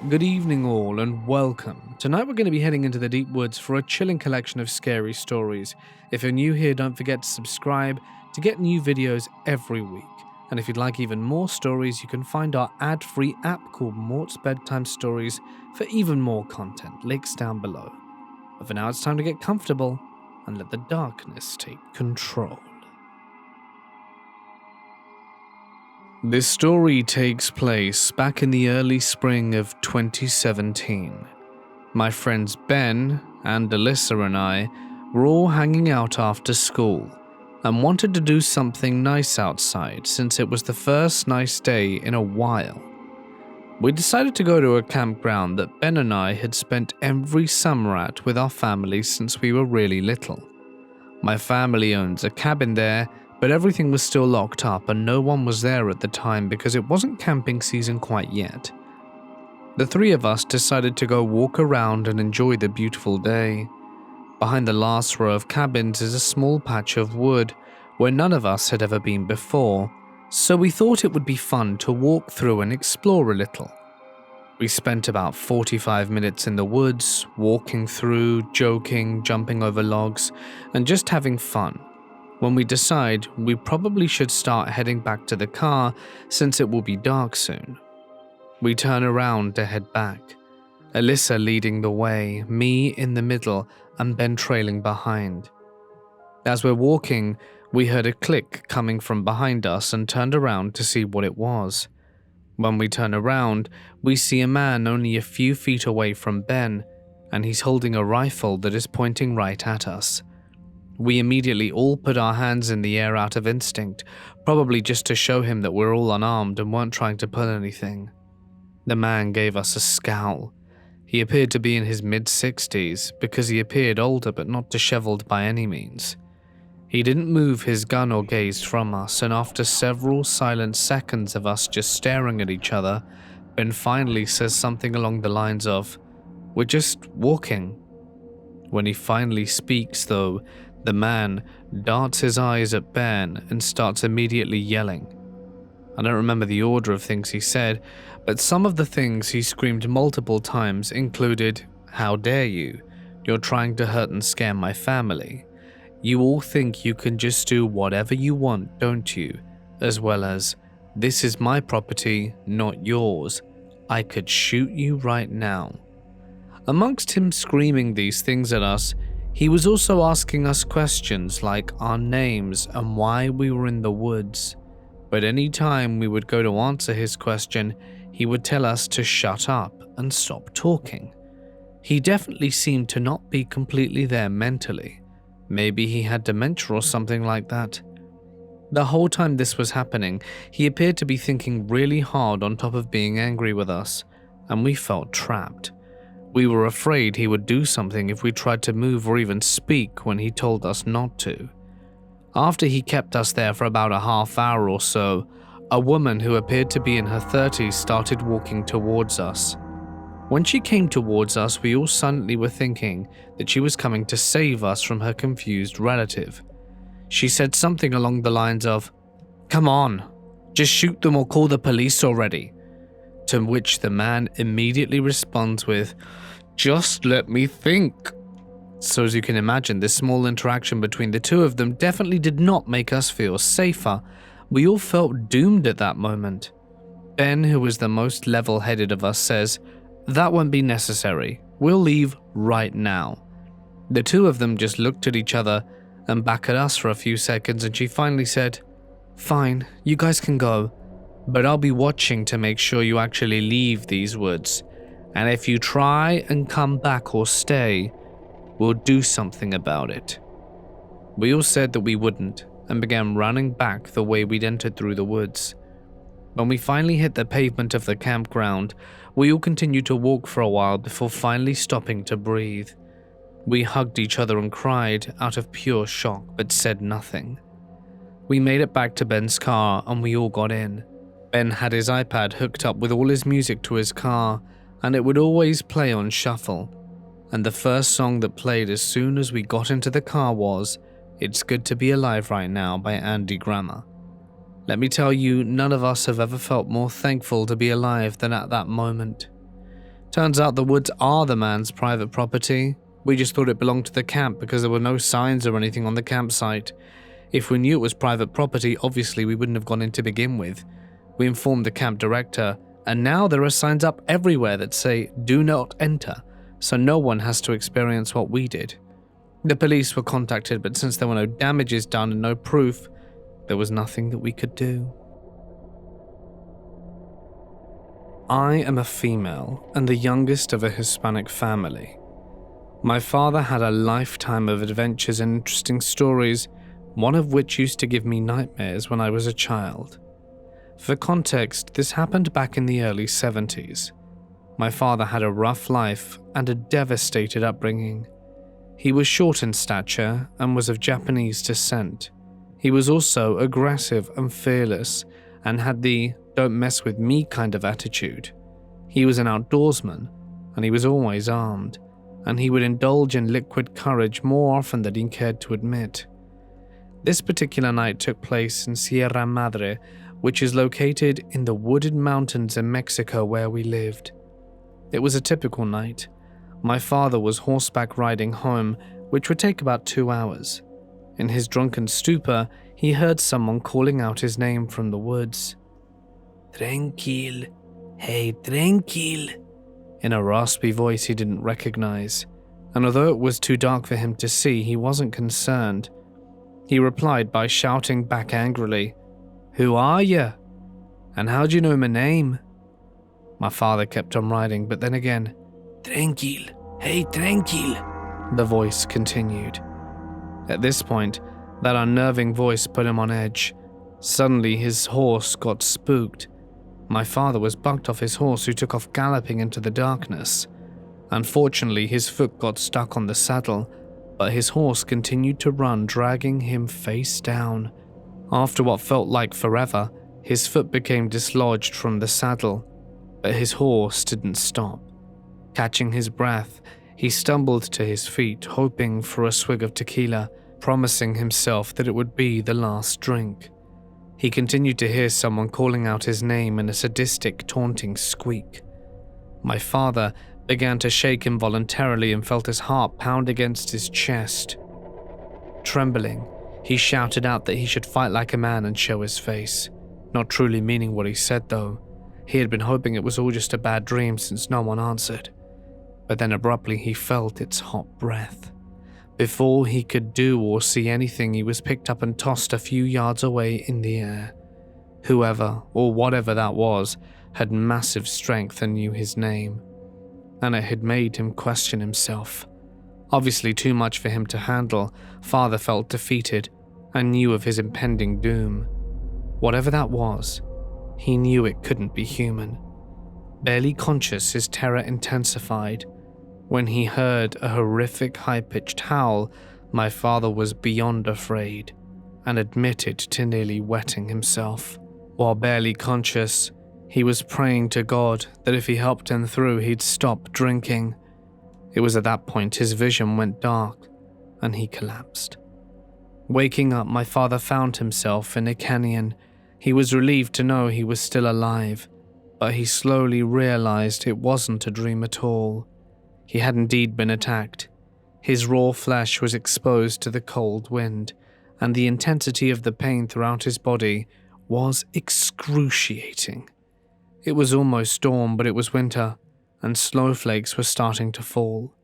Good evening all and welcome. Tonight we're going to be heading into the deep woods for a chilling collection of scary stories. If you're new here, don't forget to subscribe to get new videos every week. And if you'd like even more stories, you can find our ad-free app called Mort's Bedtime Stories for even more content. Links down below. But for now it's time to get comfortable and let the darkness take control. This story takes place back in the early spring of 2017. My friends Ben and Alyssa and I were all hanging out after school and wanted to do something nice outside since it was the first nice day in a while. We decided to go to a campground that Ben and I had spent every summer at with our families since we were really little. My family owns a cabin there, but everything was still locked up and no one was there at the time because it wasn't camping season quite yet. The three of us decided to go walk around and enjoy the beautiful day. Behind the last row of cabins is a small patch of wood where none of us had ever been before, so we thought it would be fun to walk through and explore a little. We spent about 45 minutes in the woods, walking through, joking, jumping over logs, and just having fun. When we decide we probably should start heading back to the car since it will be dark soon. We turn around to head back, Alyssa leading the way, me in the middle and Ben trailing behind. As we're walking, we heard a click coming from behind us and turned around to see what it was. When we turn around, we see a man only a few feet away from Ben, and he's holding a rifle that is pointing right at us. We immediately all put our hands in the air out of instinct, probably just to show him that we're all unarmed and weren't trying to pull anything. The man gave us a scowl. He appeared to be in his mid-60s because he appeared older but not disheveled by any means. He didn't move his gun or gaze from us, and after several silent seconds of us just staring at each other, Ben finally says something along the lines of, "We're just walking." When he finally speaks though, the man darts his eyes at Ben and starts immediately yelling. I don't remember the order of things he said, but some of the things he screamed multiple times included, "How dare you? You're trying to hurt and scare my family. You all think you can just do whatever you want, don't you?" As well as, "This is my property, not yours. I could shoot you right now." Amongst him screaming these things at us, he was also asking us questions like our names and why we were in the woods. But any time we would go to answer his question, he would tell us to shut up and stop talking. He definitely seemed to not be completely there mentally. Maybe he had dementia or something like that. The whole time this was happening, he appeared to be thinking really hard on top of being angry with us, and we felt trapped. We were afraid he would do something if we tried to move or even speak when he told us not to. After he kept us there for about a half hour or so, a woman who appeared to be in her 30s started walking towards us. When she came towards us, we all suddenly were thinking that she was coming to save us from her confused relative. She said something along the lines of, "Come on, just shoot them or call the police already." To which the man immediately responds with, "Just let me think." So as you can imagine, this small interaction between the two of them definitely did not make us feel safer. We all felt doomed at that moment. Ben, who was the most level-headed of us, says, "That won't be necessary. We'll leave right now." The two of them just looked at each other and back at us for a few seconds, and she finally said, "Fine, you guys can go. But I'll be watching to make sure you actually leave these woods. And if you try and come back or stay, we'll do something about it." We all said that we wouldn't and began running back the way we'd entered through the woods. When we finally hit the pavement of the campground, we all continued to walk for a while before finally stopping to breathe. We hugged each other and cried out of pure shock but said nothing. We made it back to Ben's car and we all got in. Ben had his iPad hooked up with all his music to his car, and it would always play on shuffle. And the first song that played as soon as we got into the car was "It's Good to Be Alive Right Now" by Andy Grammer. Let me tell you, none of us have ever felt more thankful to be alive than at that moment. Turns out the woods are the man's private property. We just thought it belonged to the camp because there were no signs or anything on the campsite. If we knew it was private property, obviously we wouldn't have gone in to begin with. We informed the camp director, and now there are signs up everywhere that say, "Do not enter," so no one has to experience what we did. The police were contacted, but since there were no damages done and no proof, there was nothing that we could do. I am a female and the youngest of a Hispanic family. My father had a lifetime of adventures and interesting stories, one of which used to give me nightmares when I was a child. For context, this happened back in the early 70s. My father had a rough life and a devastated upbringing. He was short in stature and was of Japanese descent. He was also aggressive and fearless and had the "don't mess with me" kind of attitude. He was an outdoorsman and he was always armed, and he would indulge in liquid courage more often than he cared to admit. This particular night took place in Sierra Madre, which is located in the wooded mountains in Mexico where we lived. It was a typical night. My father was horseback riding home, which would take about 2 hours. In his drunken stupor, he heard someone calling out his name from the woods. "Tranquil, hey tranquil," in a raspy voice he didn't recognize, and although it was too dark for him to see, he wasn't concerned. He replied by shouting back angrily, "Who are you? And how'd you know my name?" My father kept on riding, but then again, "Tranquil, hey tranquil," the voice continued. At this point, that unnerving voice put him on edge. Suddenly his horse got spooked. My father was bucked off his horse, who took off galloping into the darkness. Unfortunately, his foot got stuck on the saddle, but his horse continued to run, dragging him face down. After what felt like forever, his foot became dislodged from the saddle, but his horse didn't stop. Catching his breath, he stumbled to his feet, hoping for a swig of tequila, promising himself that it would be the last drink. He continued to hear someone calling out his name in a sadistic, taunting squeak. My father began to shake involuntarily and felt his heart pound against his chest. Trembling, he shouted out that he should fight like a man and show his face, not truly meaning what he said though. He had been hoping it was all just a bad dream since no one answered. But then abruptly he felt its hot breath. Before he could do or see anything, he was picked up and tossed a few yards away in the air. Whoever, or whatever that was, had massive strength and knew his name, and it had made him question himself. Obviously too much for him to handle, Father felt defeated and knew of his impending doom. Whatever that was, he knew it couldn't be human. Barely conscious, his terror intensified. When he heard a horrific high-pitched howl, my father was beyond afraid and admitted to nearly wetting himself. While barely conscious, he was praying to God that if he helped him through, he'd stop drinking. It was at that point his vision went dark and he collapsed. Waking up, my father found himself in a canyon. He was relieved to know he was still alive, but he slowly realized it wasn't a dream at all. He had indeed been attacked. His raw flesh was exposed to the cold wind, and the intensity of the pain throughout his body was excruciating. It was almost dawn, but it was winter, and snowflakes were starting to fall.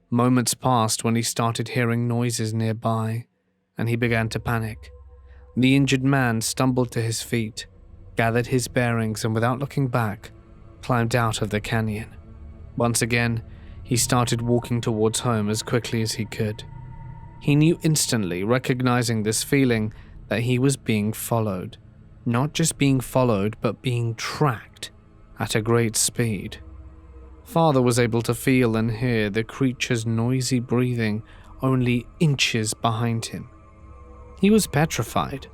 Moments passed when he started hearing noises nearby, and he began to panic. The injured man stumbled to his feet, gathered his bearings, and without looking back, climbed out of the canyon. Once again, he started walking towards home as quickly as he could. He knew instantly, recognizing this feeling, that he was being followed. Not just being followed, but being tracked at a great speed. Father was able to feel and hear the creature's noisy breathing only inches behind him. He was petrified,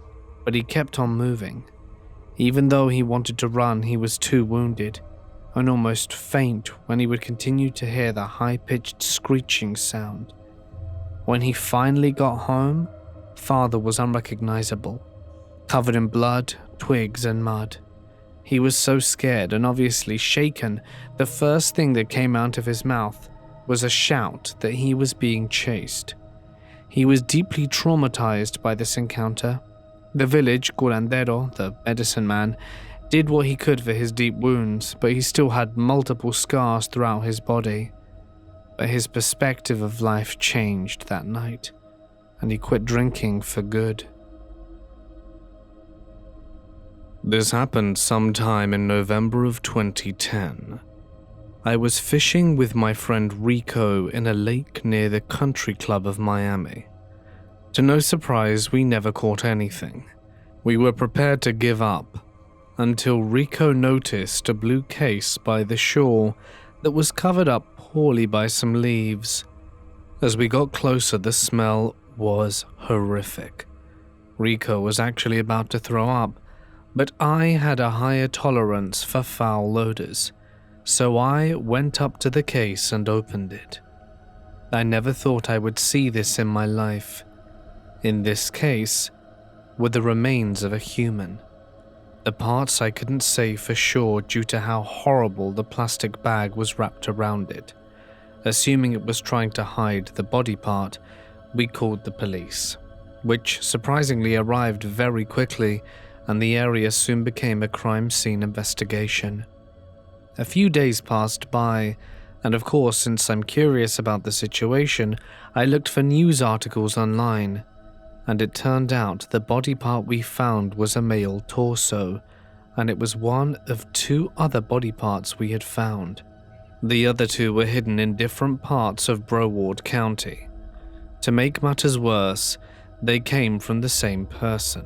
but he kept on moving. Even though he wanted to run, he was too wounded and almost faint when he would continue to hear the high-pitched screeching sound. When he finally got home, Father was unrecognizable, covered in blood, twigs, and mud. He was so scared and obviously shaken, the first thing that came out of his mouth was a shout that he was being chased. He was deeply traumatized by this encounter. The village curandero, the medicine man, did what he could for his deep wounds, but he still had multiple scars throughout his body. But his perspective of life changed that night, and he quit drinking for good. This happened sometime in November of 2010. I was fishing with my friend Rico in a lake near the country club of Miami. To no surprise, we never caught anything. We were prepared to give up until Rico noticed a blue case by the shore that was covered up poorly by some leaves. As we got closer, the smell was horrific. Rico was actually about to throw up, but I had a higher tolerance for foul odors, so I went up to the case and opened it. I never thought I would see this in my life. In this case were the remains of a human. The parts I couldn't say for sure due to how horrible the plastic bag was wrapped around it. Assuming it was trying to hide the body part, we called the police, which surprisingly arrived very quickly, and the area soon became a crime scene investigation. A few days passed by, and of course, since I'm curious about the situation, I looked for news articles online, and it turned out the body part we found was a male torso, and it was one of 2 other body parts we had found. The other 2 were hidden in different parts of Broward County. To make matters worse, they came from the same person.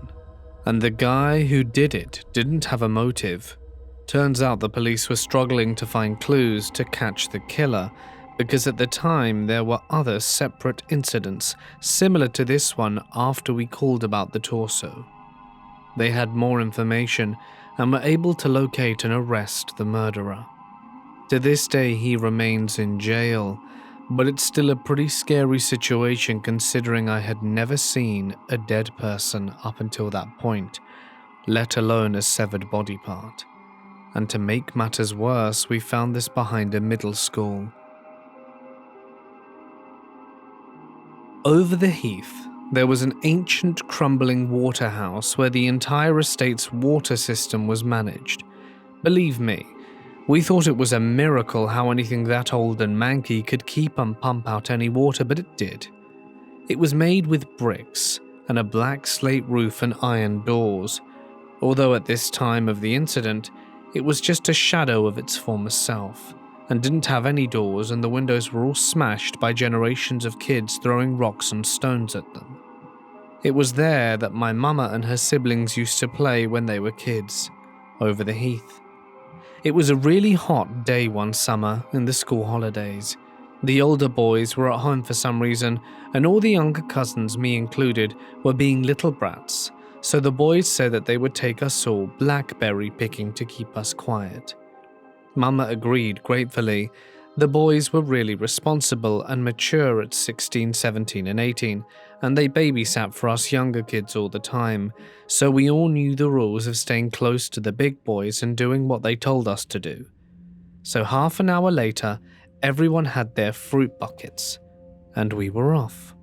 And the guy who did it didn't have a motive. Turns out the police were struggling to find clues to catch the killer, because at the time there were other separate incidents similar to this one after we called about the torso. They had more information and were able to locate and arrest the murderer. To this day he remains in jail, but it's still a pretty scary situation considering I had never seen a dead person up until that point, let alone a severed body part. And to make matters worse, we found this behind a middle school. Over the heath, there was an ancient crumbling water house where the entire estate's water system was managed. Believe me, we thought it was a miracle how anything that old and manky could keep and pump out any water, but it did. It was made with bricks and a black slate roof and iron doors, although at this time of the incident, it was just a shadow of its former self, and didn't have any doors, and the windows were all smashed by generations of kids throwing rocks and stones at them. It was there that my mama and her siblings used to play when they were kids, over the heath. It was a really hot day one summer in the school holidays. The older boys were at home for some reason, and all the younger cousins, me included, were being little brats, so the boys said that they would take us all blackberry picking to keep us quiet. Mama agreed gratefully. The boys were really responsible and mature at 16, 17 and 18, and they babysat for us younger kids all the time, so we all knew the rules of staying close to the big boys and doing what they told us to do. So half an hour later, everyone had their fruit buckets, and we were off.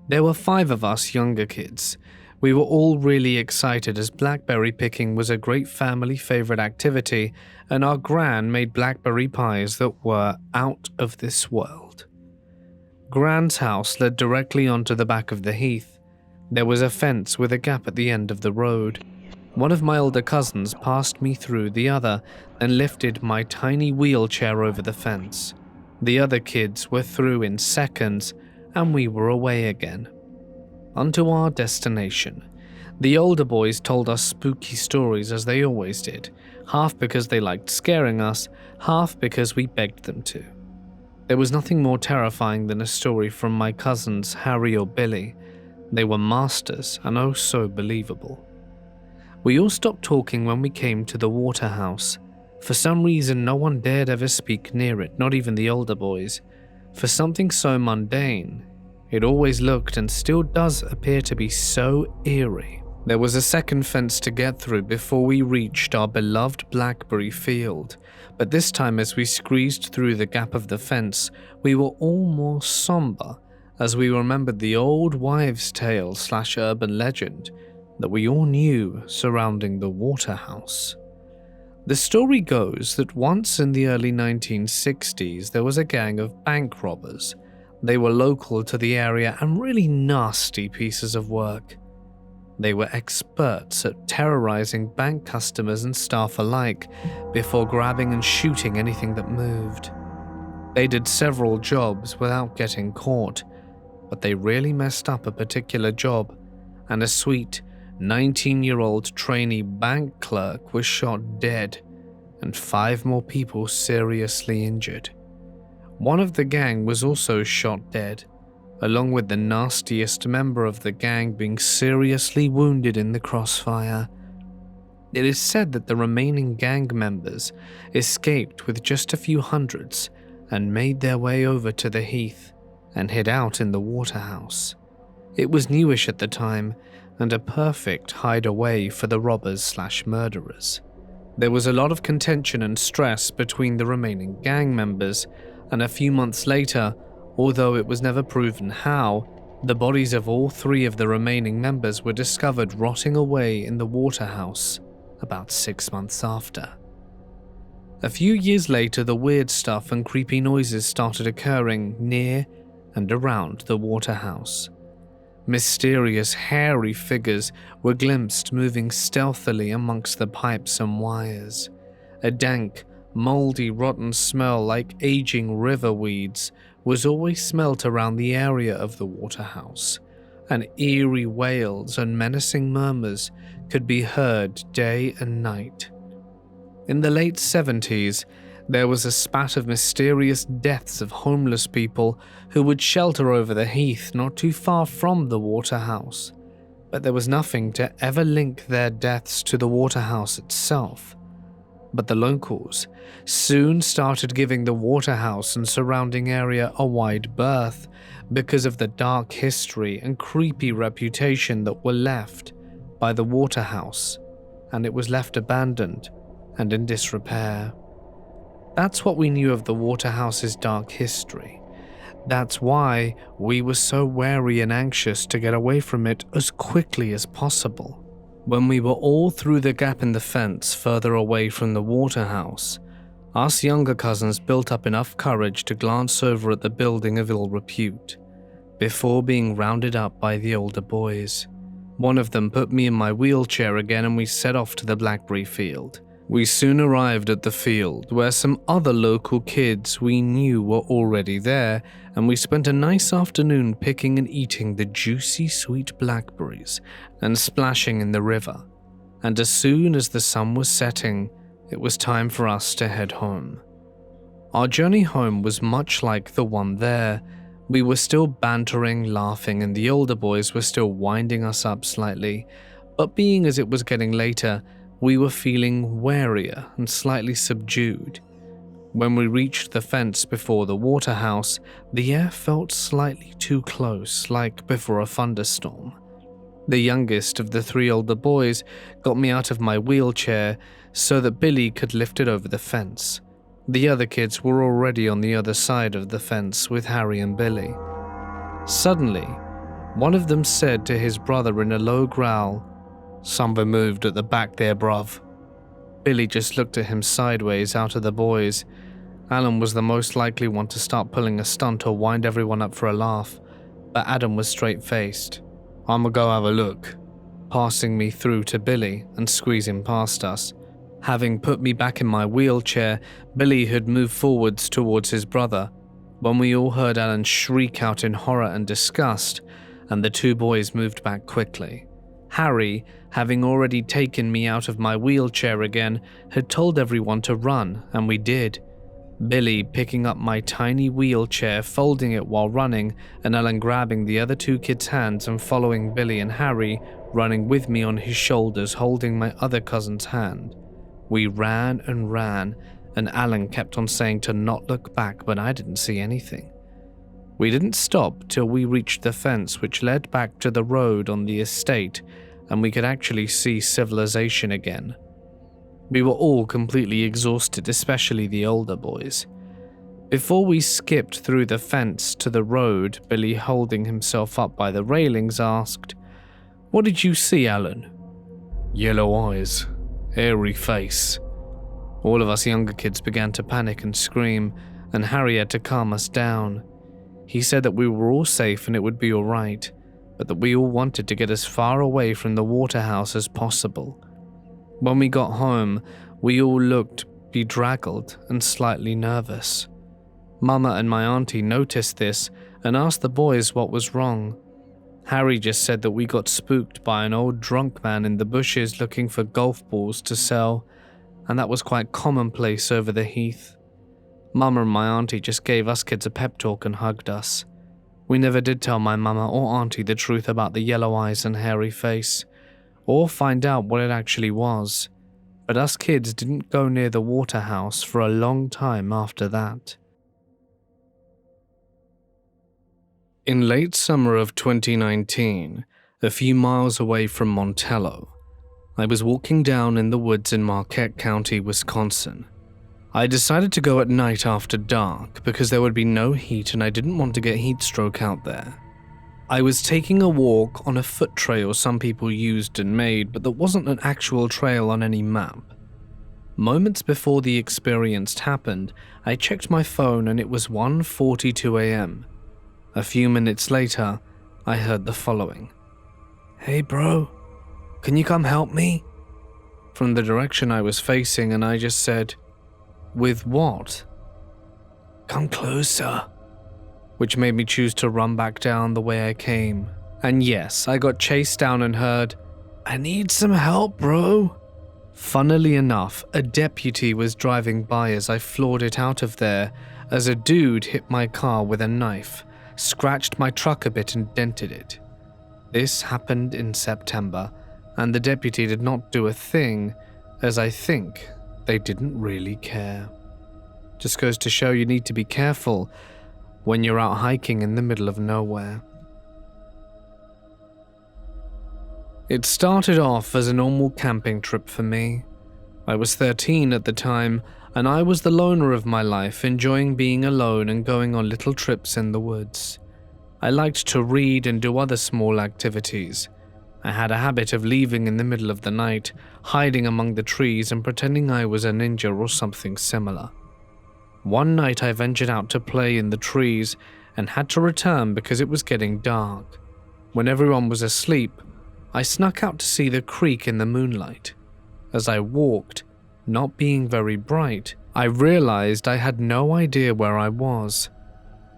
There were 5 of us younger kids. We were all really excited as blackberry picking was a great family favorite activity, and our gran made blackberry pies that were out of this world. Gran's house led directly onto the back of the heath. There was a fence with a gap at the end of the road. One of my older cousins passed me through the other and lifted my tiny wheelchair over the fence. The other kids were through in seconds, and we were away again. Onto our destination. The older boys told us spooky stories as they always did, half because they liked scaring us, half because we begged them to. There was nothing more terrifying than a story from my cousins Harry or Billy. They were masters and oh so believable. We all stopped talking when we came to the water house. For some reason no one dared ever speak near it, not even the older boys. For something so mundane, it always looked and still does appear to be so eerie. There was a second fence to get through before we reached our beloved blackberry field, but this time as we squeezed through the gap of the fence, we were all more somber as we remembered the old wives' tale / urban legend that we all knew surrounding the Waterhouse. The story goes that once in the early 1960s there was a gang of bank robbers. They were local to the area and really nasty pieces of work. They were experts at terrorizing bank customers and staff alike before grabbing and shooting anything that moved. They did several jobs without getting caught, but they really messed up a particular job, and a sweet 19-year-old trainee bank clerk was shot dead, and 5 more people seriously injured. One of the gang was also shot dead, along with the nastiest member of the gang being seriously wounded in the crossfire. It is said that the remaining gang members escaped with just a few hundreds and made their way over to the heath and hid out in the Waterhouse. It was newish at the time and a perfect hideaway for the robbers / murderers. There was a lot of contention and stress between the remaining gang members, and a few months later, although it was never proven how, the bodies of all 3 of the remaining members were discovered rotting away in the Waterhouse about 6 months after. A few years later, the weird stuff and creepy noises started occurring near and around the Waterhouse. Mysterious, hairy figures were glimpsed moving stealthily amongst the pipes and wires. A dank, moldy, rotten smell like aging river weeds was always smelt around the area of the Waterhouse, and eerie wails and menacing murmurs could be heard day and night. In the late 70s, there was a spat of mysterious deaths of homeless people who would shelter over the heath not too far from the Waterhouse, but there was nothing to ever link their deaths to the Waterhouse itself. But the locals soon started giving the Waterhouse and surrounding area a wide berth because of the dark history and creepy reputation that were left by the Waterhouse, and it was left abandoned and in disrepair. That's what we knew of the Waterhouse's dark history. That's why we were so wary and anxious to get away from it as quickly as possible. When we were all through the gap in the fence further away from the Waterhouse, us younger cousins built up enough courage to glance over at the building of ill repute, before being rounded up by the older boys. One of them put me in my wheelchair again and we set off to the blackberry field. We soon arrived at the field where some other local kids we knew were already there, and we spent a nice afternoon picking and eating the juicy sweet blackberries and splashing in the river. And as soon as the sun was setting, it was time for us to head home. Our journey home was much like the one there. We were still bantering, laughing, and the older boys were still winding us up slightly, but being as it was getting later, we were feeling warier and slightly subdued. When we reached the fence before the Waterhouse, the air felt slightly too close, like before a thunderstorm. The youngest of the 3 older boys got me out of my wheelchair so that Billy could lift it over the fence. The other kids were already on the other side of the fence with Harry and Billy. Suddenly, one of them said to his brother in a low growl, "Something moved at the back there, bruv." Billy just looked at him sideways out of the boys. Alan was the most likely one to start pulling a stunt or wind everyone up for a laugh, but Adam was straight-faced. "I'ma go have a look," passing me through to Billy and squeezing past us. Having put me back in my wheelchair, Billy had moved forwards towards his brother, when we all heard Alan shriek out in horror and disgust, and the 2 boys moved back quickly. Harry, having already taken me out of my wheelchair again, had told everyone to run, and we did. Billy picking up my tiny wheelchair, folding it while running, and Alan grabbing the other 2 kids' hands and following Billy and Harry, running with me on his shoulders, holding my other cousin's hand. We ran and ran, and Alan kept on saying to not look back, but I didn't see anything. We didn't stop till we reached the fence which led back to the road on the estate, and we could actually see civilization again. We were all completely exhausted, especially the older boys. Before we skipped through the fence to the road, Billy, holding himself up by the railings, asked, "What did you see, Alan?" "Yellow eyes, hairy face." All of us younger kids began to panic and scream, and Harry had to calm us down. He said that we were all safe and it would be alright, but that we all wanted to get as far away from the waterhouse as possible. When we got home, we all looked bedraggled and slightly nervous. Mama and my auntie noticed this and asked the boys what was wrong. Harry just said that we got spooked by an old drunk man in the bushes looking for golf balls to sell, and that was quite commonplace over the heath. Mama and my auntie just gave us kids a pep talk and hugged us. We never did tell my mama or auntie the truth about the yellow eyes and hairy face, or find out what it actually was, but us kids didn't go near the waterhouse for a long time after that. In late summer of 2019, a few miles away from Montello, I was walking down in the woods in Marquette County, Wisconsin. I decided to go at night after dark because there would be no heat and I didn't want to get heat stroke out there. I was taking a walk on a foot trail some people used and made, but there wasn't an actual trail on any map. Moments before the experience happened, I checked my phone and it was 1:42 a.m. A few minutes later, I heard the following. "Hey bro, can you come help me?" From the direction I was facing, and I just said, "With what?" "Come closer," which made me choose to run back down the way I came. And yes, I got chased down and heard, "I need some help, bro." Funnily enough, a deputy was driving by as I floored it out of there as a dude hit my car with a knife, scratched my truck a bit and dented it. This happened in September, and the deputy did not do a thing, as I think they didn't really care. Just goes to show you need to be careful when you're out hiking in the middle of nowhere. It started off as a normal camping trip for me. I was 13 at the time, and I was the loner of my life, enjoying being alone and going on little trips in the woods. I liked to read and do other small activities. I had a habit of leaving in the middle of the night, hiding among the trees and pretending I was a ninja or something similar. One night I ventured out to play in the trees and had to return because it was getting dark. When everyone was asleep, I snuck out to see the creek in the moonlight. As I walked, not being very bright, I realized I had no idea where I was.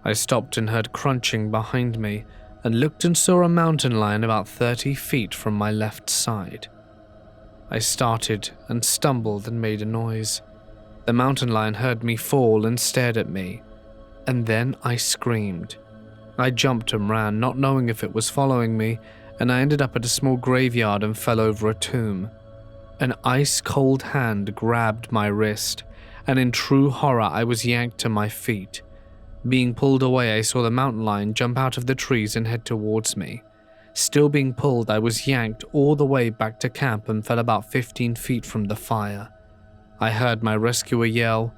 I stopped and heard crunching behind me and looked and saw a mountain lion about 30 feet from my left side. I started and stumbled and made a noise. The mountain lion heard me fall and stared at me, and then I screamed. I jumped and ran, not knowing if it was following me, and I ended up at a small graveyard and fell over a tomb. An ice-cold hand grabbed my wrist, and in true horror I was yanked to my feet. Being pulled away, I saw the mountain lion jump out of the trees and head towards me. Still being pulled, I was yanked all the way back to camp and fell about 15 feet from the fire. I heard my rescuer yell,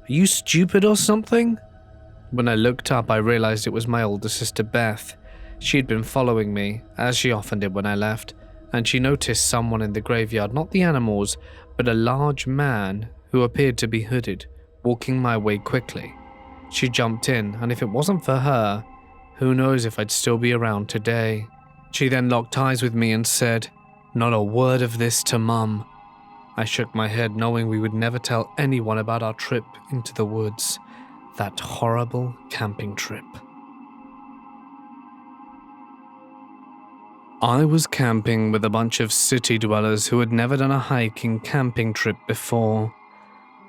"Are you stupid or something?" When I looked up, I realized it was my older sister Beth. She had been following me, as she often did when I left, and she noticed someone in the graveyard, not the animals, but a large man who appeared to be hooded, walking my way quickly. She jumped in, and if it wasn't for her, who knows if I'd still be around today. She then locked eyes with me and said, "Not a word of this to Mum." I shook my head, knowing we would never tell anyone about our trip into the woods. That horrible camping trip. I was camping with a bunch of city dwellers who had never done a hiking camping trip before.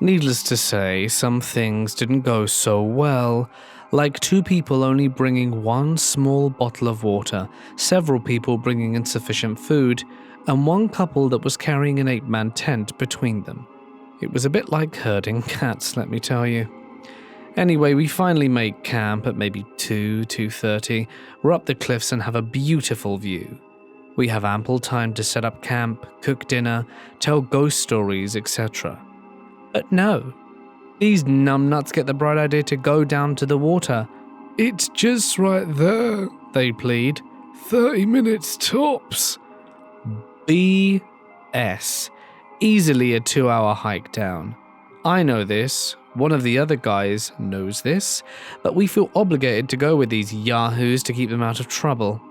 Needless to say, some things didn't go so well, like 2 people only bringing 1 small bottle of water, several people bringing insufficient food, and 1 couple that was carrying an 8-man tent between them. It was a bit like herding cats, let me tell you. Anyway, we finally made camp at maybe 2:30. We're up the cliffs and have a beautiful view. We have ample time to set up camp, cook dinner, tell ghost stories, etc. But no, these numbnuts get the bright idea to go down to the water. "It's just right there," they plead. 30 minutes tops. BS. Easily a 2-hour hike down. I know this, one of the other guys knows this, but we feel obligated to go with these yahoos to keep them out of trouble.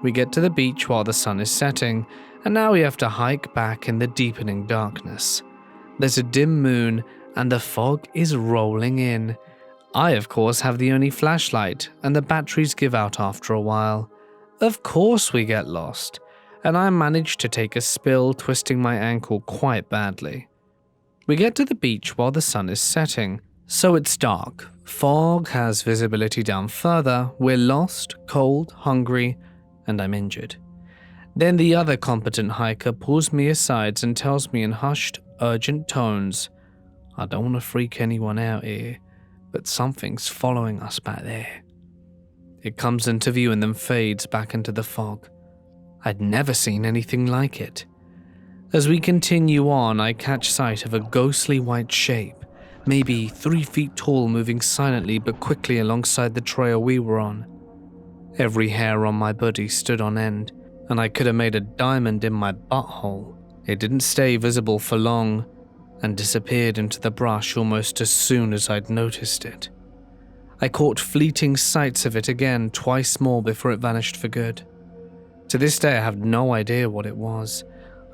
We get to the beach while the sun is setting, and now we have to hike back in the deepening darkness. There's a dim moon, and the fog is rolling in. I, of course, have the only flashlight, and the batteries give out after a while. Of course we get lost, and I manage to take a spill, twisting my ankle quite badly. We get to the beach while the sun is setting, so it's dark. Fog has visibility down further, we're lost, cold, hungry, and I'm injured. Then the other competent hiker pulls me aside and tells me in hushed, urgent tones, "I don't want to freak anyone out here, but something's following us back there." It comes into view and then fades back into the fog. I'd never seen anything like it. As we continue on, I catch sight of a ghostly white shape, maybe 3 feet tall, moving silently but quickly alongside the trail we were on. Every hair on my body stood on end, and I could have made a diamond in my butthole. It didn't stay visible for long, and disappeared into the brush almost as soon as I'd noticed it. I caught fleeting sights of it again twice more before it vanished for good. To this day I have no idea what it was.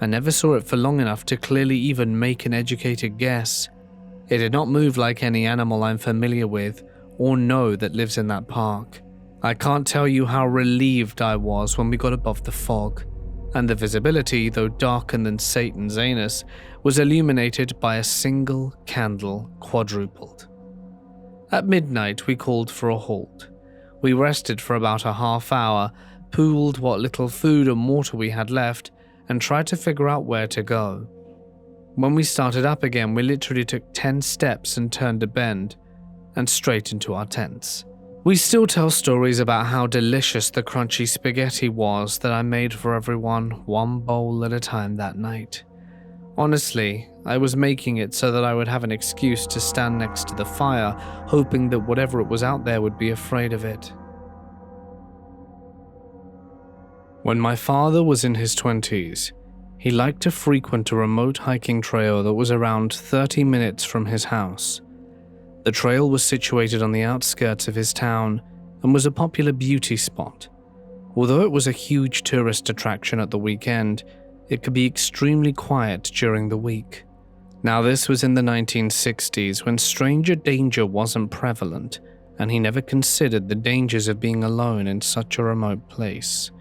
I never saw it for long enough to clearly even make an educated guess. It did not move like any animal I'm familiar with or know that lives in that park. I can't tell you how relieved I was when we got above the fog, and the visibility, though darker than Satan's anus, was illuminated by a single candle quadrupled. At midnight we called for a halt. We rested for about a half hour, pooled what little food and water we had left, and tried to figure out where to go. When we started up again, we literally took 10 steps and turned a bend, and straight into our tents. We still tell stories about how delicious the crunchy spaghetti was that I made for everyone, one bowl at a time that night. Honestly, I was making it so that I would have an excuse to stand next to the fire, hoping that whatever it was out there would be afraid of it. When my father was in his 20s, he liked to frequent a remote hiking trail that was around 30 minutes from his house. The trail was situated on the outskirts of his town and was a popular beauty spot. Although it was a huge tourist attraction at the weekend, it could be extremely quiet during the week. Now this was in the 1960s when stranger danger wasn't prevalent, and he never considered the dangers of being alone in such a remote place.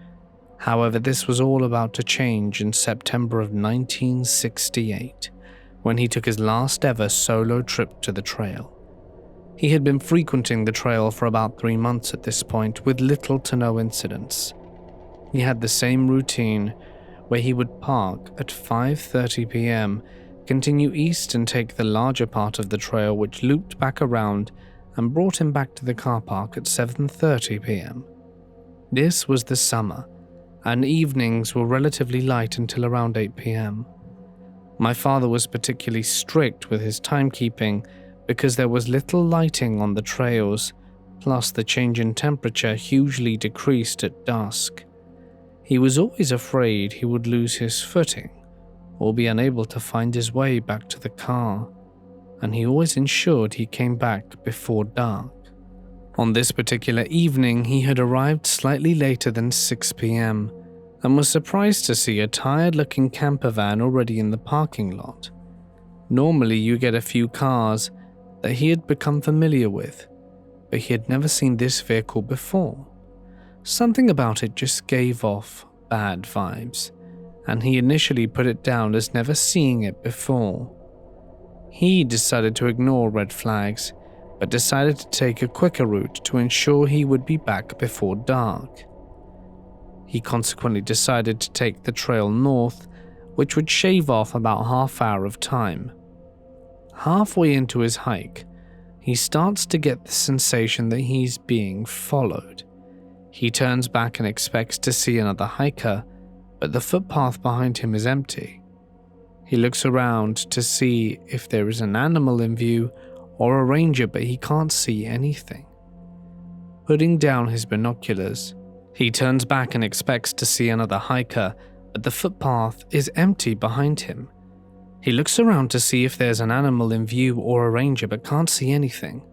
However, this was all about to change in September of 1968, when he took his last ever solo trip to the trail. He had been frequenting the trail for about 3 months at this point, with little to no incidents. He had the same routine, where he would park at 5:30 p.m., continue east and take the larger part of the trail, which looped back around and brought him back to the car park at 7:30 p.m. This was the summer, and evenings were relatively light until around 8 p.m. My father was particularly strict with his timekeeping because there was little lighting on the trails, plus the change in temperature hugely decreased at dusk. He was always afraid he would lose his footing or be unable to find his way back to the car, and he always ensured he came back before dark. On this particular evening, he had arrived slightly later than 6 p.m. and was surprised to see a tired-looking camper van already in the parking lot. Normally, you get a few cars that he had become familiar with, but he had never seen this vehicle before. Something about it just gave off bad vibes, and he initially put it down as never seeing it before. He decided to ignore red flags, but decided to take a quicker route to ensure he would be back before dark. He consequently decided to take the trail north, which would shave off about half hour of time. Halfway into his hike, he starts to get the sensation that he's being followed. He turns back and expects to see another hiker, but the footpath behind him is empty. He looks around to see if there is an animal in view or a ranger, but he can't see anything. Putting down his binoculars, he turns back and expects to see another hiker, but the footpath is empty behind him. He looks around to see if there's an animal in view or a ranger, but can't see anything.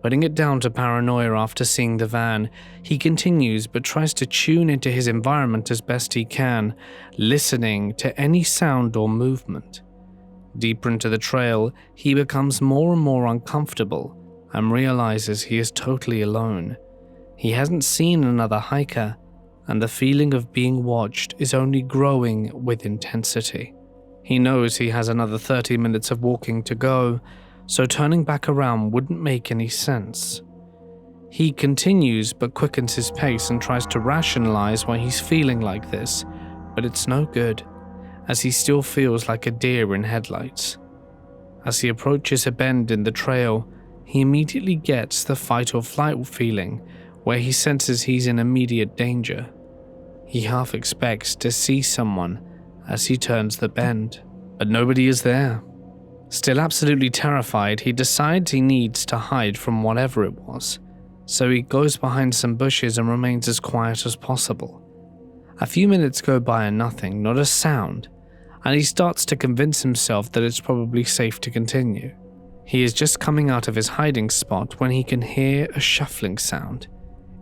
Putting it down to paranoia after seeing the van, he continues but tries to tune into his environment as best he can, listening to any sound or movement. Deeper into the trail, he becomes more and more uncomfortable and realizes he is totally alone. He hasn't seen another hiker, and the feeling of being watched is only growing with intensity. He knows he has another 30 minutes of walking to go, so turning back around wouldn't make any sense. He continues but quickens his pace and tries to rationalize why he's feeling like this, but it's no good, as he still feels like a deer in headlights. As he approaches a bend in the trail, he immediately gets the fight or flight feeling, where he senses he's in immediate danger. He half expects to see someone as he turns the bend, but nobody is there. Still absolutely terrified, he decides he needs to hide from whatever it was, so he goes behind some bushes and remains as quiet as possible. A few minutes go by and nothing, not a sound, and he starts to convince himself that it's probably safe to continue. He is just coming out of his hiding spot when he can hear a shuffling sound.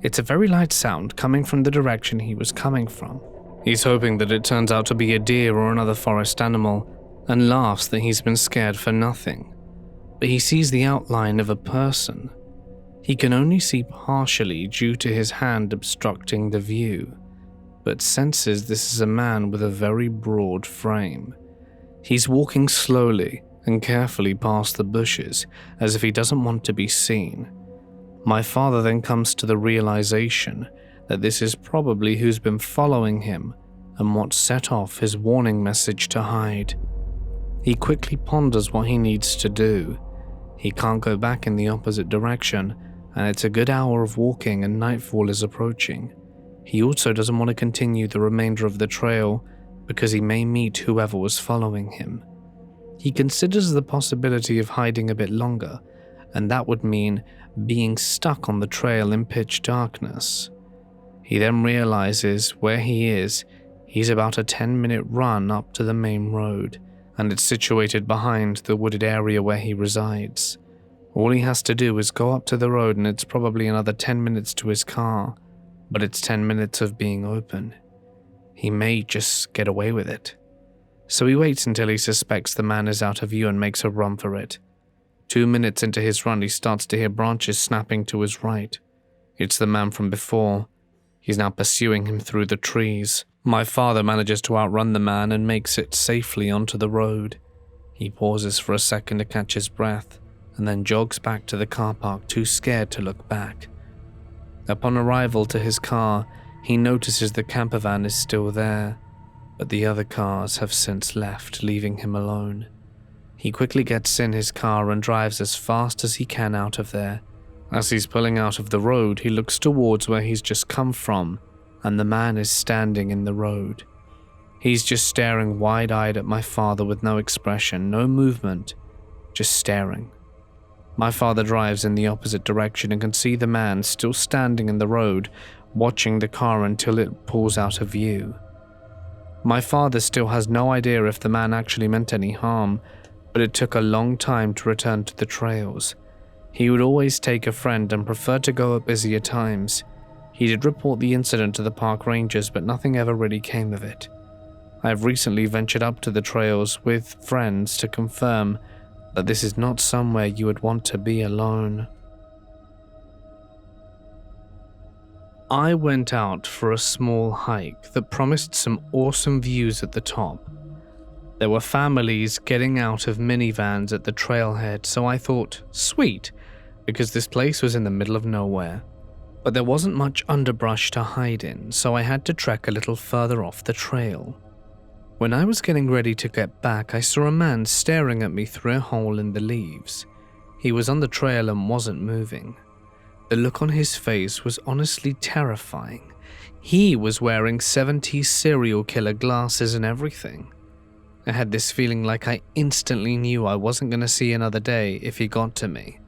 It's a very light sound coming from the direction he was coming from. He's hoping that it turns out to be a deer or another forest animal, and laughs that he's been scared for nothing. But he sees the outline of a person. He can only see partially due to his hand obstructing the view, but senses this is a man with a very broad frame. He's walking slowly and carefully past the bushes, as if he doesn't want to be seen. My father then comes to the realization that this is probably who's been following him and what set off his warning message to hide. He quickly ponders what he needs to do. He can't go back in the opposite direction, and it's a good hour of walking and nightfall is approaching. He also doesn't want to continue the remainder of the trail because he may meet whoever was following him. He considers the possibility of hiding a bit longer, and that would mean being stuck on the trail in pitch darkness. He then realizes where he is. He's about a 10-minute run up to the main road, and it's situated behind the wooded area where he resides. All he has to do is go up to the road, and it's probably another 10 minutes to his car, but it's 10 minutes of being open. He may just get away with it. So he waits until he suspects the man is out of view and makes a run for it. 2 minutes into his run, he starts to hear branches snapping to his right. It's the man from before. He's now pursuing him through the trees. My father manages to outrun the man and makes it safely onto the road. He pauses for a second to catch his breath, and then jogs back to the car park, too scared to look back. Upon arrival to his car, he notices the camper van is still there, but the other cars have since left, leaving him alone. He quickly gets in his car and drives as fast as he can out of there. As he's pulling out of the road, he looks towards where he's just come from, and the man is standing in the road. He's just staring wide-eyed at my father with no expression, no movement, just staring. My father drives in the opposite direction and can see the man still standing in the road, watching the car until it pulls out of view. My father still has no idea if the man actually meant any harm, but it took a long time to return to the trails. He would always take a friend and prefer to go at busier times. He did report the incident to the park rangers, but nothing ever really came of it. I have recently ventured up to the trails with friends to confirm that this is not somewhere you would want to be alone. I went out for a small hike that promised some awesome views at the top. There were families getting out of minivans at the trailhead, so I thought, sweet, because this place was in the middle of nowhere. But there wasn't much underbrush to hide in, so I had to trek a little further off the trail. When I was getting ready to get back, I saw a man staring at me through a hole in the leaves. He was on the trail and wasn't moving. The look on his face was honestly terrifying. He was wearing 70s serial killer glasses and everything. I had this feeling like I instantly knew I wasn't going to see another day if he got to me.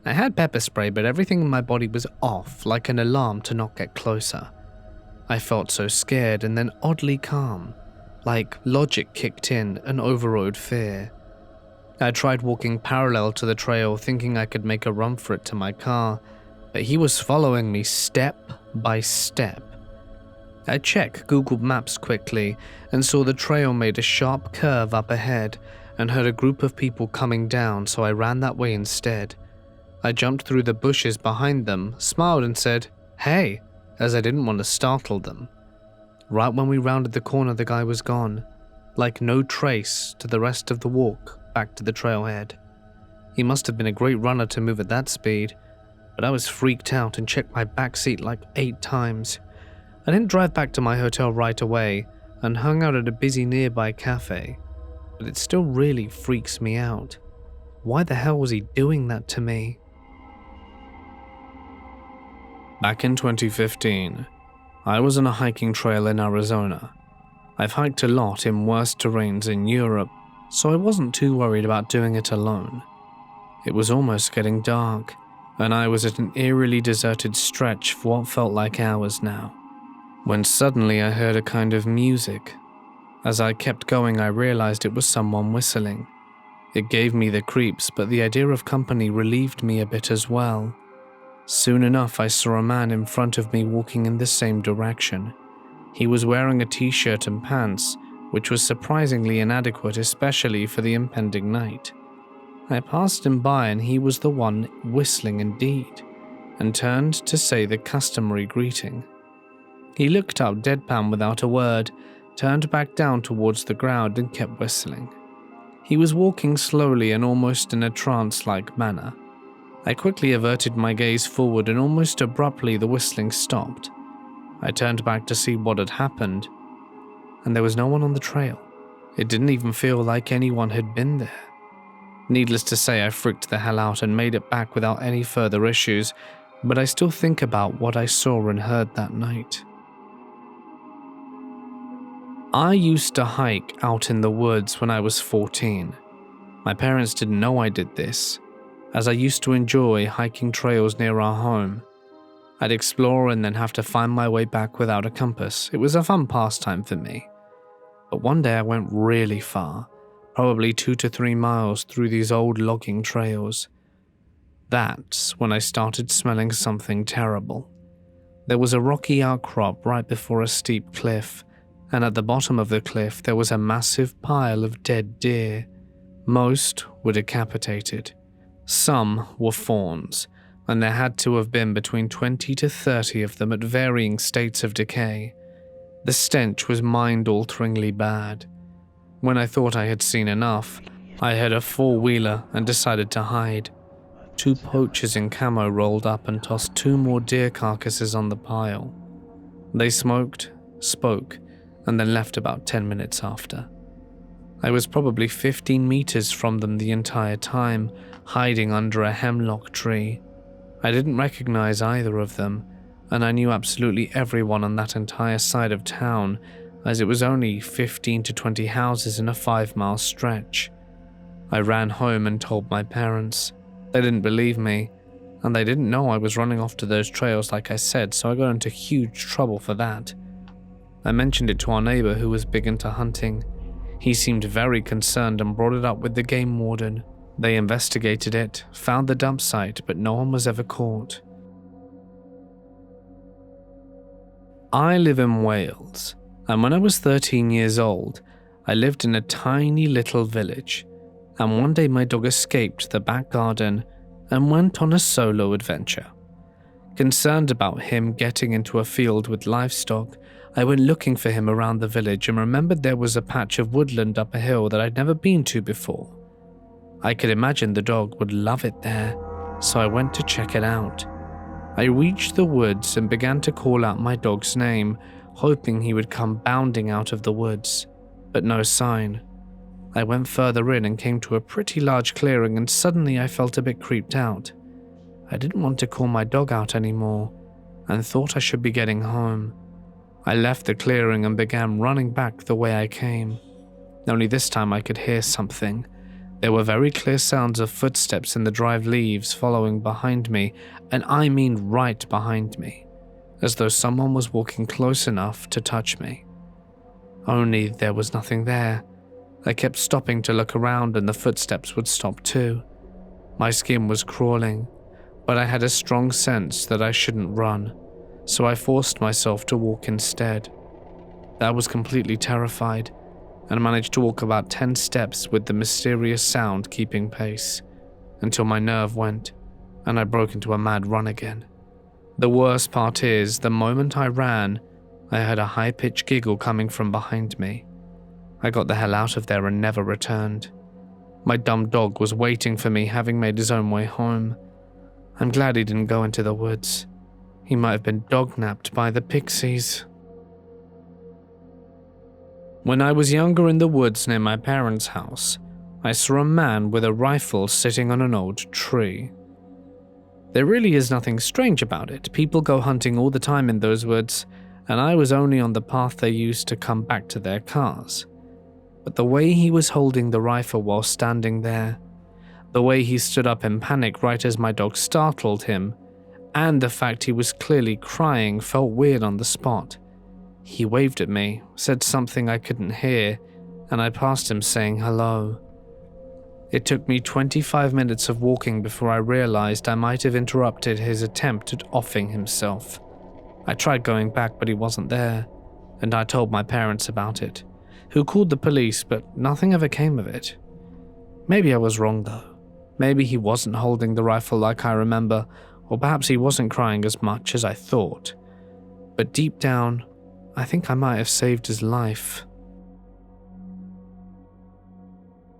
I had pepper spray, but everything in my body was off, like an alarm to not get closer. I felt so scared and then oddly calm, like logic kicked in and overrode fear. I tried walking parallel to the trail, thinking I could make a run for it to my car, but he was following me step by step. I checked Google Maps quickly and saw the trail made a sharp curve up ahead and heard a group of people coming down, so I ran that way instead. I jumped through the bushes behind them, smiled and said, "Hey," as I didn't want to startle them. Right when we rounded the corner, the guy was gone, like no trace to the rest of the walk back to the trailhead. He must have been a great runner to move at that speed, but I was freaked out and checked my back seat like 8 times. I didn't drive back to my hotel right away and hung out at a busy nearby cafe, but it still really freaks me out. Why the hell was he doing that to me? Back in 2015, I was on a hiking trail in Arizona. I've hiked a lot in worse terrains in Europe, so I wasn't too worried about doing it alone. It was almost getting dark, and I was at an eerily deserted stretch for what felt like hours now, when suddenly I heard a kind of music. As I kept going, I realized it was someone whistling. It gave me the creeps, but the idea of company relieved me a bit as well. Soon enough, I saw a man in front of me walking in the same direction. He was wearing a t-shirt and pants, which was surprisingly inadequate, especially for the impending night. I passed him by and he was the one whistling indeed, and turned to say the customary greeting. He looked up deadpan without a word, turned back down towards the ground and kept whistling. He was walking slowly and almost in a trance-like manner. I quickly averted my gaze forward and almost abruptly the whistling stopped. I turned back to see what had happened, and there was no one on the trail. It didn't even feel like anyone had been there. Needless to say, I freaked the hell out and made it back without any further issues, but I still think about what I saw and heard that night. I used to hike out in the woods when I was 14. My parents didn't know I did this, as I used to enjoy hiking trails near our home. I'd explore and then have to find my way back without a compass. It was a fun pastime for me. But one day I went really far, probably 2 to 3 miles through these old logging trails. That's when I started smelling something terrible. There was a rocky outcrop right before a steep cliff, and at the bottom of the cliff there was a massive pile of dead deer. Most were decapitated. Some were fawns, and there had to have been between 20 to 30 of them at varying states of decay. The stench was mind-alteringly bad. When I thought I had seen enough, I had a four-wheeler and decided to hide. 2 poachers in camo rolled up and tossed 2 more deer carcasses on the pile. They smoked, spoke, and then left about 10 minutes after. I was probably 15 meters from them the entire time, hiding under a hemlock tree. I didn't recognize either of them, and I knew absolutely everyone on that entire side of town, as it was only 15 to 20 houses in a 5-mile stretch. I ran home and told my parents. They didn't believe me, and they didn't know I was running off to those trails like I said, so I got into huge trouble for that. I mentioned it to our neighbor who was big into hunting. He seemed very concerned and brought it up with the game warden. They investigated it, found the dump site, but no one was ever caught. I live in Wales, and when I was 13 years old, I lived in a tiny little village, and one day my dog escaped the back garden and went on a solo adventure. Concerned about him getting into a field with livestock, I went looking for him around the village and remembered there was a patch of woodland up a hill that I'd never been to before. I could imagine the dog would love it there, so I went to check it out. I reached the woods and began to call out my dog's name, hoping he would come bounding out of the woods, but no sign. I went further in and came to a pretty large clearing, and suddenly I felt a bit creeped out. I didn't want to call my dog out anymore and thought I should be getting home. I left the clearing and began running back the way I came. Only this time I could hear something. There were very clear sounds of footsteps in the dried leaves following behind me, and I mean right behind me, as though someone was walking close enough to touch me. Only there was nothing there. I kept stopping to look around and the footsteps would stop too. My skin was crawling, but I had a strong sense that I shouldn't run, so I forced myself to walk instead. I was completely terrified and managed to walk about 10 steps with the mysterious sound keeping pace, until my nerve went and I broke into a mad run again. The worst part is, the moment I ran, I heard a high-pitched giggle coming from behind me. I got the hell out of there and never returned. My dumb dog was waiting for me, having made his own way home. I'm glad he didn't go into the woods. He might have been dog-napped by the pixies. When I was younger in the woods near my parents' house, I saw a man with a rifle sitting on an old tree. There really is nothing strange about it. People go hunting all the time in those woods, and I was only on the path they used to come back to their cars. But the way he was holding the rifle while standing there, the way he stood up in panic right as my dog startled him, and the fact he was clearly crying felt weird on the spot. He waved at me, said something I couldn't hear, and I passed him saying hello. It took me 25 minutes of walking before I realized I might have interrupted his attempt at offing himself. I tried going back, but he wasn't there, and I told my parents about it, who called the police, but nothing ever came of it. Maybe I was wrong though. Maybe he wasn't holding the rifle like I remember, or perhaps he wasn't crying as much as I thought. But deep down, I think I might have saved his life.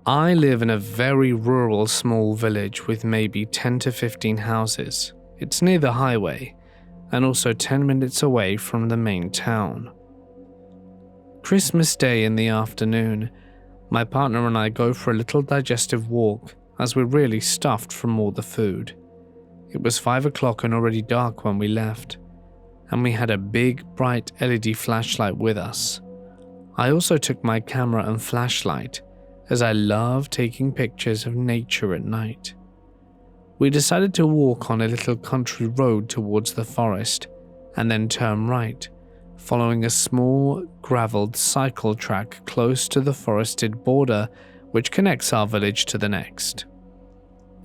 I live in a very rural small village with maybe 10 to 15 houses. It's near the highway, and also 10 minutes away from the main town. Christmas Day in the afternoon, my partner and I go for a little digestive walk as we're really stuffed from all the food. It was 5 o'clock and already dark when we left, and we had a big, bright LED flashlight with us. I also took my camera and flashlight, as I love taking pictures of nature at night. We decided to walk on a little country road towards the forest, and then turn right, following a small, gravelled cycle track close to the forested border which connects our village to the next.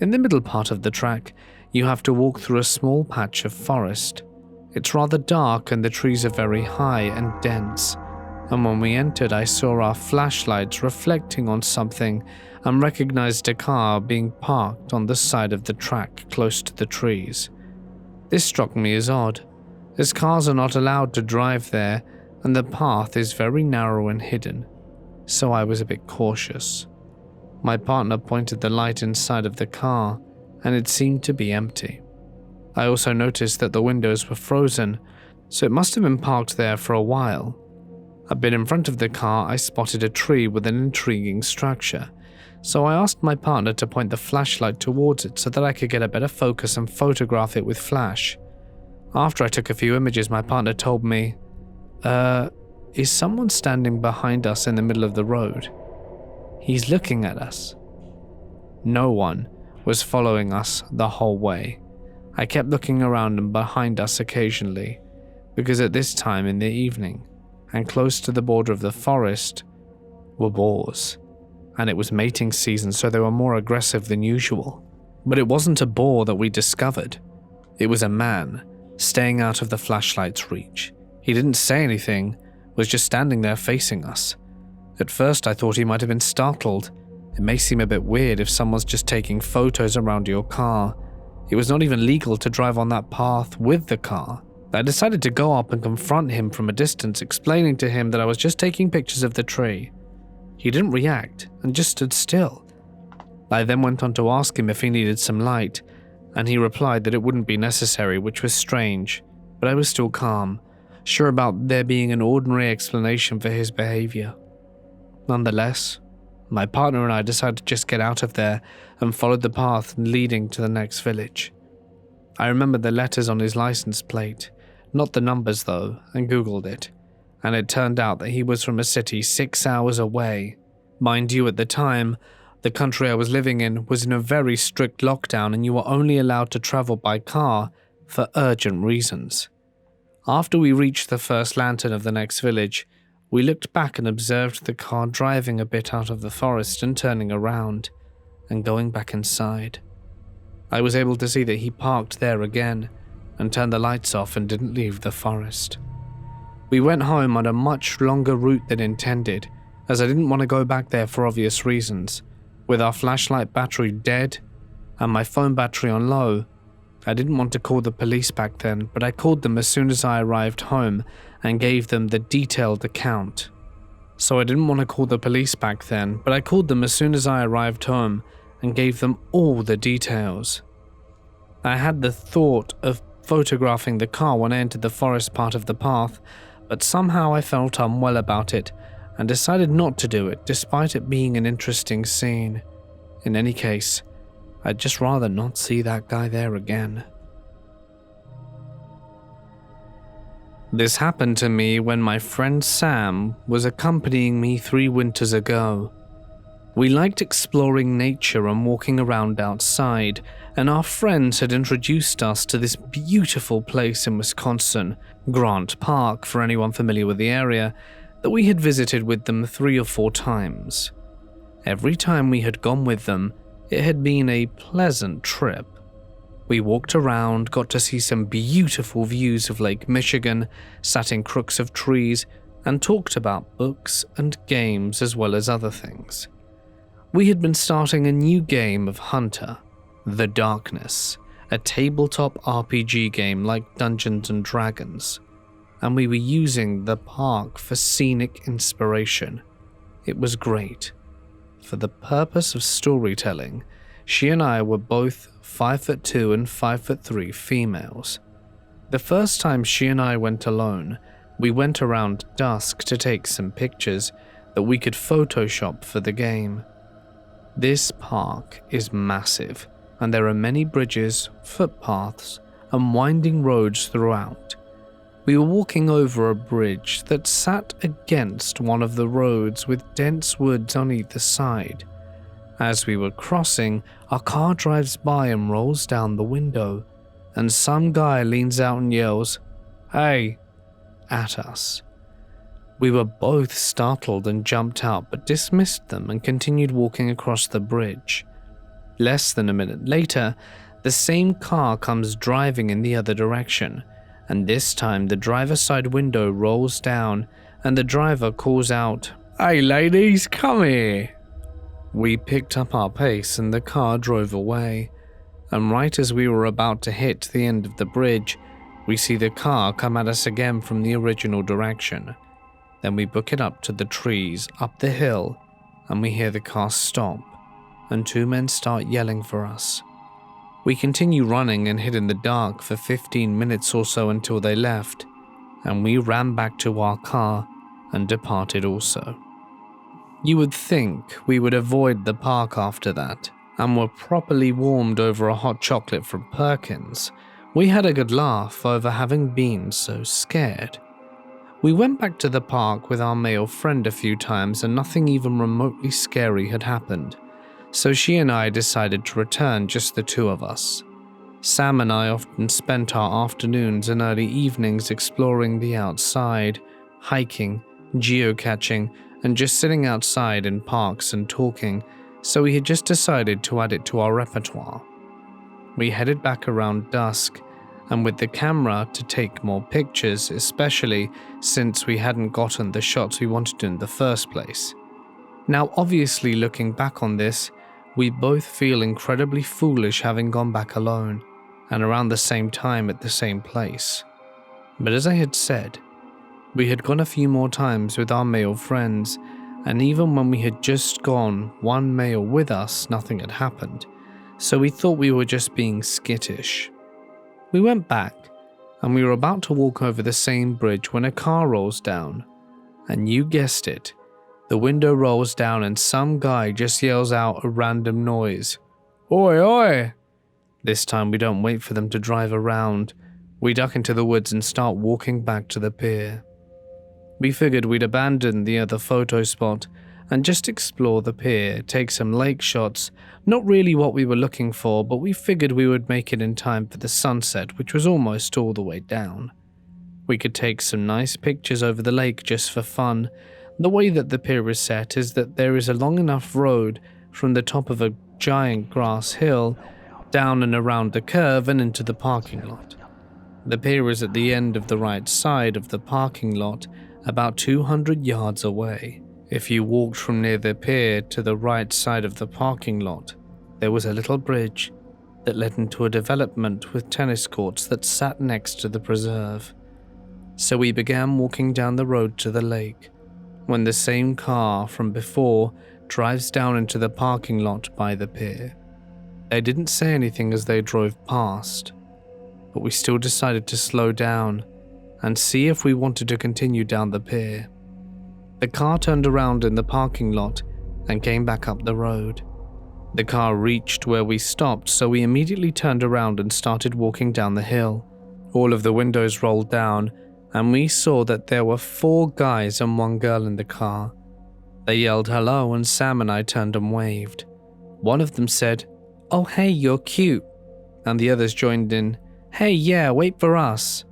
In the middle part of the track, you have to walk through a small patch of forest. It's rather dark and the trees are very high and dense, and when we entered I saw our flashlights reflecting on something and recognized a car being parked on the side of the track close to the trees. This struck me as odd, as cars are not allowed to drive there and the path is very narrow and hidden, so I was a bit cautious. My partner pointed the light inside of the car and it seemed to be empty. I also noticed that the windows were frozen, so it must have been parked there for a while. A bit in front of the car, I spotted a tree with an intriguing structure, so I asked my partner to point the flashlight towards it so that I could get a better focus and photograph it with flash. After I took a few images, my partner told me, is someone standing behind us in the middle of the road? He's looking at us. No one was following us the whole way. I kept looking around and behind us occasionally, because at this time in the evening, and close to the border of the forest, were boars, and it was mating season, so they were more aggressive than usual. But it wasn't a boar that we discovered. It was a man, staying out of the flashlight's reach. He didn't say anything, was just standing there facing us. At first I thought he might have been startled. It may seem a bit weird if someone's just taking photos around your car. It was not even legal to drive on that path with the car. I decided to go up and confront him from a distance, explaining to him that I was just taking pictures of the tree. He didn't react and just stood still. I then went on to ask him if he needed some light, and he replied that it wouldn't be necessary, which was strange, but I was still calm, sure about there being an ordinary explanation for his behavior. Nonetheless, my partner and I decided to just get out of there and followed the path leading to the next village. I remembered the letters on his license plate, not the numbers though, and googled it. and it turned out that he was from a city 6 hours away. Mind you, at the time, the country I was living in was in a very strict lockdown and you were only allowed to travel by car for urgent reasons. After we reached the first lantern of the next village, we looked back and observed the car driving a bit out of the forest and turning around and going back inside. I was able to see that he parked there again and turned the lights off and didn't leave the forest. We went home on a much longer route than intended, as I didn't want to go back there for obvious reasons. With our flashlight battery dead and my phone battery on low, I didn't want to call the police back then, but I called them as soon as I arrived home and gave them the detailed account. So I didn't want to call the police back then, but I called them as soon as I arrived home and gave them all the details. I had the thought of photographing the car when I entered the forest part of the path, but somehow I felt unwell about it and decided not to do it despite it being an interesting scene. In any case, I'd just rather not see that guy there again. This happened to me when my friend Sam was accompanying me 3 winters ago. We liked exploring nature and walking around outside, and our friends had introduced us to this beautiful place in Wisconsin, Grant Park for anyone familiar with the area, that we had visited with them 3 or 4 times. Every time we had gone with them, it had been a pleasant trip. We walked around, got to see some beautiful views of Lake Michigan, sat in crooks of trees, and talked about books and games as well as other things. We had been starting a new game of Hunter, The Darkness, a tabletop RPG game like Dungeons and Dragons, and we were using the park for scenic inspiration. It was great. For the purpose of storytelling, she and I were both 5'2" and 5'3" females. The first time she and I went alone, we went around dusk to take some pictures that we could Photoshop for the game. This park is massive, and there are many bridges, footpaths, and winding roads throughout. We were walking over a bridge that sat against one of the roads with dense woods on either side. As we were crossing, our car drives by and rolls down the window, and some guy leans out and yells, "Hey," at us. We were both startled and jumped out, but dismissed them and continued walking across the bridge. Less than a minute later, the same car comes driving in the other direction, and this time the driver's side window rolls down and the driver calls out, "Hey ladies, come here." We picked up our pace and the car drove away, and right as we were about to hit the end of the bridge, we see the car come at us again from the original direction. Then we book it up to the trees up the hill, and we hear the car stop, and 2 men start yelling for us. We continue running and hid in the dark for 15 minutes or so until they left, and we ran back to our car and departed also. You would think we would avoid the park after that, and were properly warmed over a hot chocolate from Perkins. We had a good laugh over having been so scared. We went back to the park with our male friend a few times and nothing even remotely scary had happened, so she and I decided to return, just the 2 of us. Sam and I often spent our afternoons and early evenings exploring the outside, hiking, geocaching, and just sitting outside in parks and talking, so we had just decided to add it to our repertoire. We headed back around dusk, and with the camera to take more pictures, especially since we hadn't gotten the shots we wanted in the first place. Now obviously looking back on this, we both feel incredibly foolish having gone back alone, and around the same time at the same place. But as I had said, we had gone a few more times with our male friends, and even when we had just gone 1 male with us, nothing had happened, so we thought we were just being skittish. We went back, and we were about to walk over the same bridge when a car rolls down, and you guessed it, the window rolls down and some guy just yells out a random noise. "Oi, oi!" This time we don't wait for them to drive around, we duck into the woods and start walking back to the pier. We figured we'd abandon the other photo spot and just explore the pier, take some lake shots. Not really what we were looking for, but we figured we would make it in time for the sunset, which was almost all the way down. We could take some nice pictures over the lake just for fun. The way that the pier is set is that there is a long enough road from the top of a giant grass hill down and around the curve and into the parking lot. The pier is at the end of the right side of the parking lot, about 200 yards away. If you walked from near the pier to the right side of the parking lot, there was a little bridge that led into a development with tennis courts that sat next to the preserve. So we began walking down the road to the lake, when the same car from before drives down into the parking lot by the pier. They didn't say anything as they drove past, but we still decided to slow down and see if we wanted to continue down the pier. The car turned around in the parking lot and came back up the road. The car reached where we stopped, so we immediately turned around and started walking down the hill. All of the windows rolled down, and we saw that there were 4 guys and 1 girl in the car. They yelled hello, and Sam and I turned and waved. One of them said, "Oh hey, you're cute," and the others joined in, "Hey yeah, wait for us."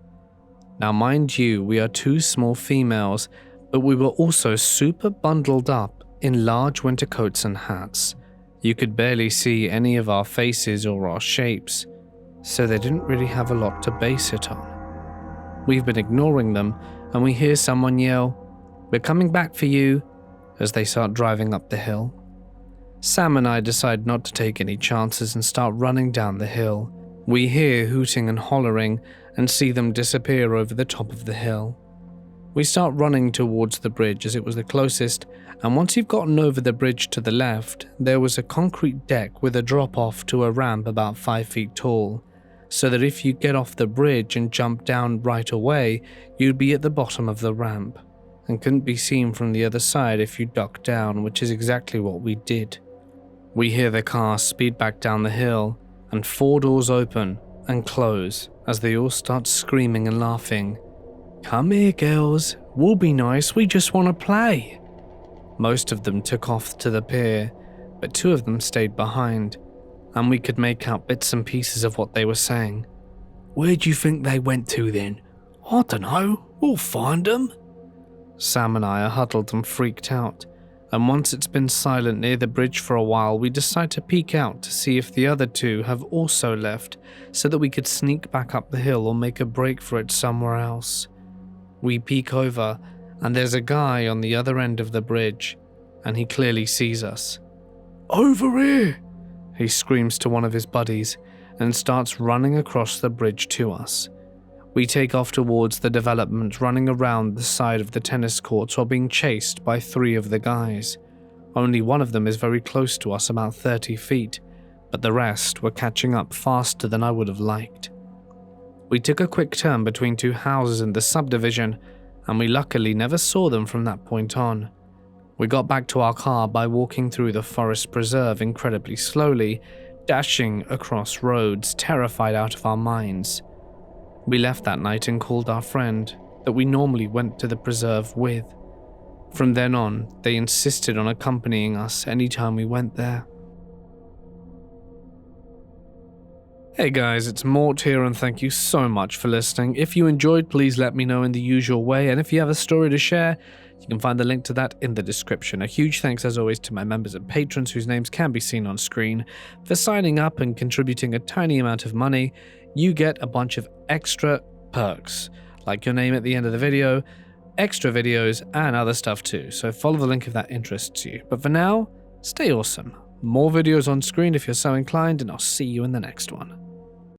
Now mind you, we are 2 small females, but we were also super bundled up in large winter coats and hats. You could barely see any of our faces or our shapes, so they didn't really have a lot to base it on. We've been ignoring them, and we hear someone yell, "We're coming back for you," as they start driving up the hill. Sam and I decide not to take any chances and start running down the hill. We hear hooting and hollering and see them disappear over the top of the hill. We start running towards the bridge as it was the closest, and once you've gotten over the bridge to the left, there was a concrete deck with a drop-off to a ramp about 5 feet tall, so that if you get off the bridge and jump down right away, you'd be at the bottom of the ramp, and couldn't be seen from the other side if you ducked down, which is exactly what we did. We hear the car speed back down the hill, and 4 doors open and close as they all start screaming and laughing. "Come here, girls, we'll be nice, we just want to play." Most of them took off to the pier, but 2 of them stayed behind, and we could make out bits and pieces of what they were saying. "Where do you think they went to then?" "I dunno, we'll find them." Sam and I are huddled and freaked out, and once it's been silent near the bridge for a while, we decide to peek out to see if the other 2 have also left, so that we could sneak back up the hill or make a break for it somewhere else. We peek over, and there's a guy on the other end of the bridge, and he clearly sees us. "Over here!" he screams to one of his buddies, and starts running across the bridge to us. We take off towards the development, running around the side of the tennis courts while being chased by 3 of the guys. Only one of them is very close to us, about 30 feet, but the rest were catching up faster than I would have liked. We took a quick turn between 2 houses in the subdivision, and we luckily never saw them from that point on. We got back to our car by walking through the forest preserve incredibly slowly, dashing across roads, terrified out of our minds. We left that night and called our friend that we normally went to the preserve with. From then on, they insisted on accompanying us anytime we went there. Hey guys, it's Mort here, and thank you so much for listening. If you enjoyed, please let me know in the usual way, and if you have a story to share, you can find the link to that in the description. A huge thanks as always to my members and patrons whose names can be seen on screen. For signing up and contributing a tiny amount of money, you get a bunch of extra perks, like your name at the end of the video, extra videos, and other stuff too, so follow the link if that interests you. But for now, stay awesome. More videos on screen if you're so inclined, and I'll see you in the next one.